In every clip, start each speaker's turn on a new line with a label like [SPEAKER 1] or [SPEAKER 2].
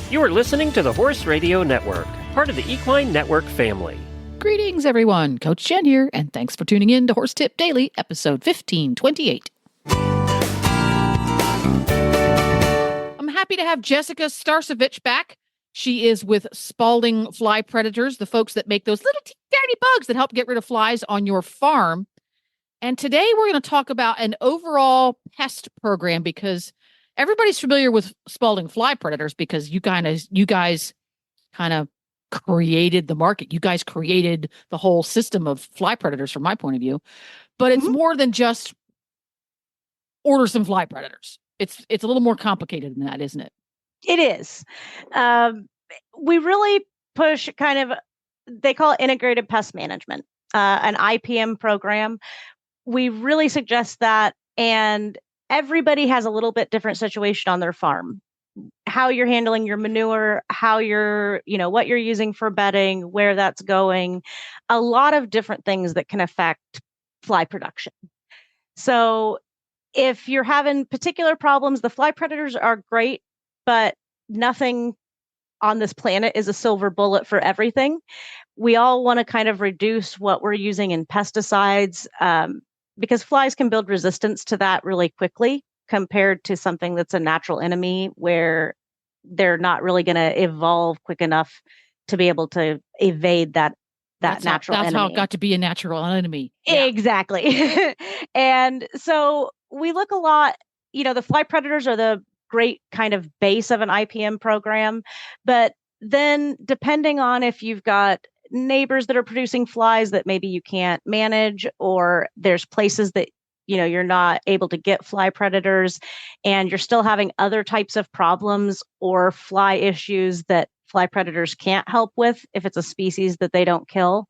[SPEAKER 1] You are listening to the Horse Radio Network, part of the Equine Network family.
[SPEAKER 2] Greetings, everyone. Coach Jen here, and thanks for tuning in to Horse Tip Daily, episode 1528. I'm happy to have Jessica Starcevich back. She is with Spalding Fly Predators, the folks that make those little tiny bugs that help get rid of flies on your farm. And today we're going to talk about an overall pest program because everybody's familiar with Spalding Fly Predators because you guys kind of created the market. You guys created the whole system of fly predators from my point of view. But it's more than just order some fly predators. It's a little more complicated than that, isn't it?
[SPEAKER 3] It is. We really push they call it integrated pest management, an IPM program. We really suggest that, and everybody has a little bit different situation on their farm. How you're handling your manure, what you're using for bedding, where that's going, a lot of different things that can affect fly production. So if you're having particular problems, the fly predators are great, but nothing on this planet is a silver bullet for everything. We all want to kind of reduce what we're using in pesticides because flies can build resistance to that really quickly compared to something that's a natural enemy where they're not really going to evolve quick enough to be able to evade that natural enemy.
[SPEAKER 2] That's how it got to be a natural enemy.
[SPEAKER 3] Yeah. Exactly. And so we look a lot, the fly predators are the great kind of base of an IPM program. But then depending on if you've got neighbors that are producing flies that maybe you can't manage, or there's places that you're not able to get fly predators and you're still having other types of problems or fly issues that fly predators can't help with if it's a species that they don't kill.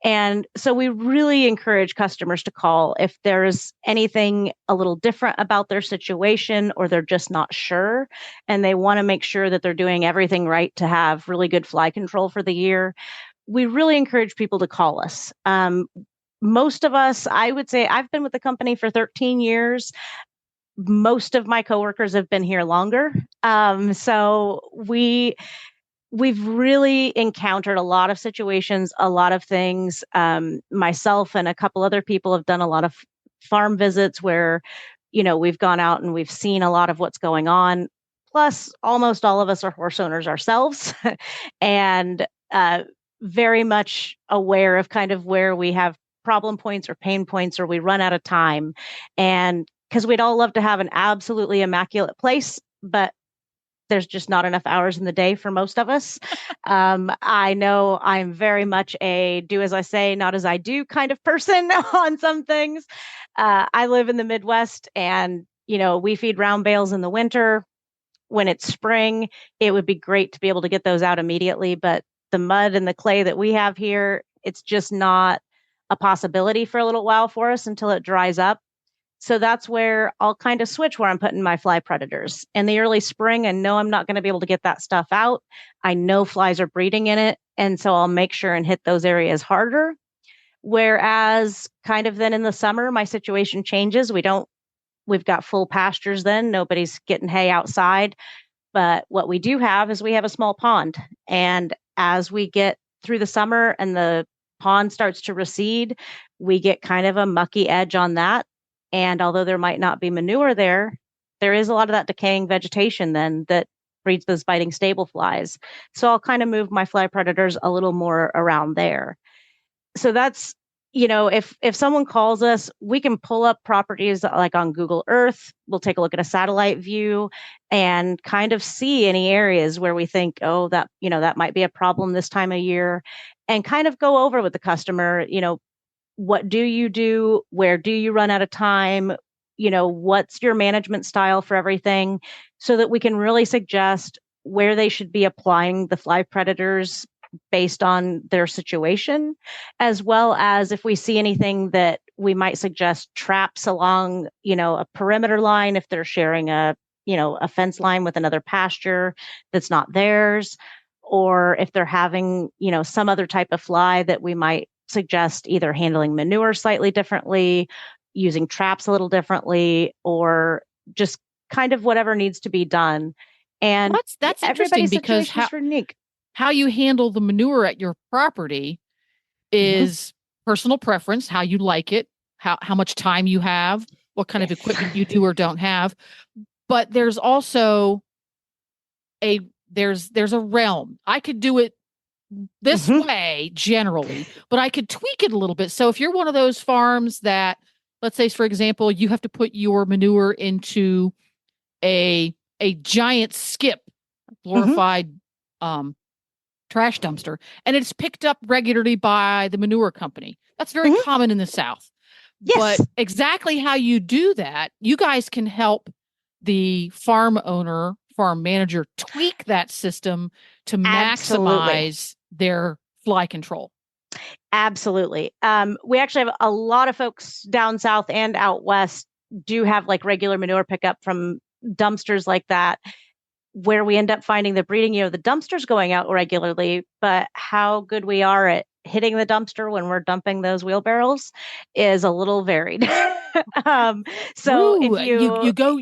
[SPEAKER 3] And so we really encourage customers to call if there's anything a little different about their situation or they're just not sure and they want to make sure that they're doing everything right to have really good fly control for the year. We really encourage people to call us. Most of us, I would say, I've been with the company for 13 years. Most of my coworkers have been here longer. So we've really encountered a lot of situations, a lot of things. Myself and a couple other people have done a lot of farm visits where, we've gone out and we've seen a lot of what's going on. Plus, almost all of us are horse owners ourselves and very much aware of kind of where we have problem points or pain points or we run out of time. And because we'd all love to have an absolutely immaculate place, but there's just not enough hours in the day for most of us. I know I'm very much a do as I say, not as I do kind of person on some things. I live in the Midwest and, we feed round bales in the winter. When it's spring, it would be great to be able to get those out immediately. But the mud and the clay that we have here, it's just not a possibility for a little while for us until it dries up. So that's where I'll kind of switch where I'm putting my fly predators. In the early spring, I know I'm not going to be able to get that stuff out. I know flies are breeding in it. And so I'll make sure and hit those areas harder. Whereas kind of then in the summer, my situation changes. We've got full pastures then. Nobody's getting hay outside. But what we do have is we have a small pond. And as we get through the summer and the pond starts to recede, we get kind of a mucky edge on that. And although there might not be manure there is a lot of that decaying vegetation then that breeds those biting stable flies. So I'll kind of move my fly predators a little more around there. So that's, if someone calls us, we can pull up properties like on Google Earth. We'll take a look at a satellite view and kind of see any areas where we think, oh, that might be a problem this time of year, and kind of go over with the customer, what do you do? Where do you run out of time? What's your management style for everything, so that we can really suggest where they should be applying the fly predators based on their situation, as well as if we see anything that we might suggest traps along, a perimeter line, if they're sharing a fence line with another pasture that's not theirs, or if they're having, some other type of fly that we might suggest either handling manure slightly differently, using traps a little differently, or just kind of whatever needs to be done. And
[SPEAKER 2] That's interesting
[SPEAKER 3] everybody's
[SPEAKER 2] because
[SPEAKER 3] situation is unique.
[SPEAKER 2] how you handle the manure at your property is personal preference, how you like it, how much time you have, what kind of equipment you do or don't have. But there's also there's a realm. I could do it this way generally, but I could tweak it a little bit. So if you're one of those farms that, let's say, for example, you have to put your manure into a giant skip, glorified trash dumpster, and it's picked up regularly by the manure company. That's very common in the South.
[SPEAKER 3] Yes.
[SPEAKER 2] But exactly how you do that, you guys can help the farm owner, farm manager tweak that system to maximize their fly control.
[SPEAKER 3] Absolutely. We actually have a lot of folks down south and out west do have like regular manure pickup from dumpsters like that, where we end up finding the breeding, the dumpster's going out regularly, but how good we are at hitting the dumpster when we're dumping those wheelbarrows is a little varied. So
[SPEAKER 2] Ooh,
[SPEAKER 3] if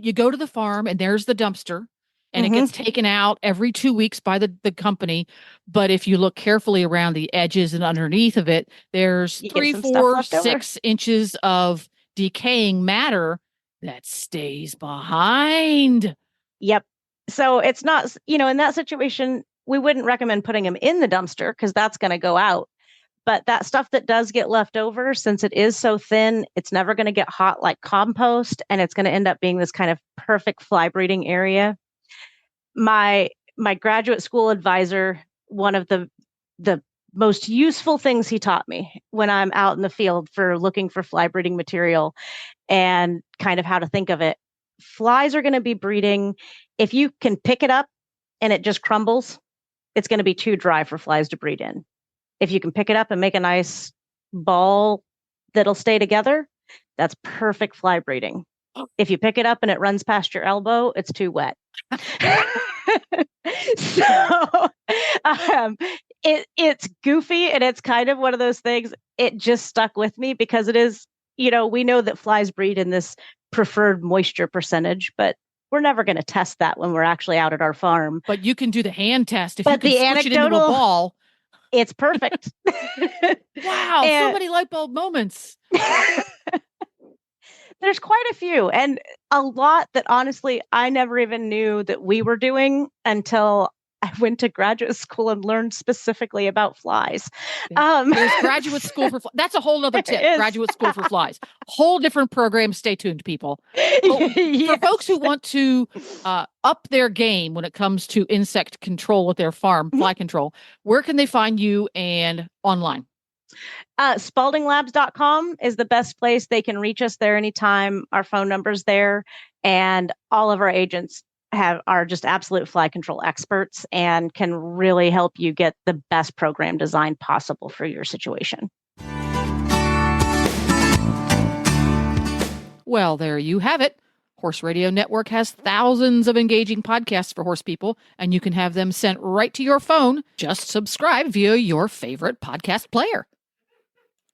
[SPEAKER 2] you go to the farm and there's the dumpster, and it gets taken out every 2 weeks by the company. But if you look carefully around the edges and underneath of it, there's 3, 4, 6 inches of decaying matter that stays behind.
[SPEAKER 3] Yep. So it's not, in that situation, we wouldn't recommend putting them in the dumpster because that's going to go out. But that stuff that does get left over, since it is so thin, it's never going to get hot like compost, and it's going to end up being this kind of perfect fly breeding area. My graduate school advisor, one of the most useful things he taught me when I'm out in the field for looking for fly breeding material and kind of how to think of it. Flies are going to be breeding. If you can pick it up and it just crumbles, it's going to be too dry for flies to breed in. If you can pick it up and make a nice ball that'll stay together, that's perfect fly breeding. If you pick it up and it runs past your elbow, it's too wet. So it's goofy, and it's kind of one of those things. It just stuck with me because it is, we know that flies breed in this preferred moisture percentage, but we're never going to test that when we're actually out at our farm.
[SPEAKER 2] But you can do the hand test if you can switch it into a ball.
[SPEAKER 3] It's perfect.
[SPEAKER 2] Wow, so many light bulb moments.
[SPEAKER 3] There's quite a few, and a lot that honestly I never even knew that we were doing until I went to graduate school and learned specifically about flies.
[SPEAKER 2] There's graduate school for flies. That's a whole other tip. Graduate school for flies. Whole different program. Stay tuned, people. For folks who want to up their game when it comes to insect control at their farm, fly control, where can they find you and online?
[SPEAKER 3] SpaldingLabs.com is the best place. They can reach us there anytime. Our phone number's there, and all of our agents are just absolute fly control experts and can really help you get the best program design possible for your situation.
[SPEAKER 2] Well, there you have it. Horse Radio Network has thousands of engaging podcasts for horse people, and you can have them sent right to your phone. Just subscribe via your favorite podcast player.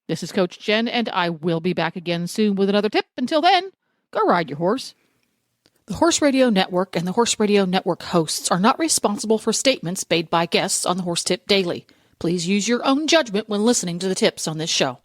[SPEAKER 2] This is Coach Jen, and I will be back again soon with another tip. Until then, go ride your horse. The Horse Radio Network and the Horse Radio Network hosts are not responsible for statements made by guests on the Horse Tip Daily. Please use your own judgment when listening to the tips on this show.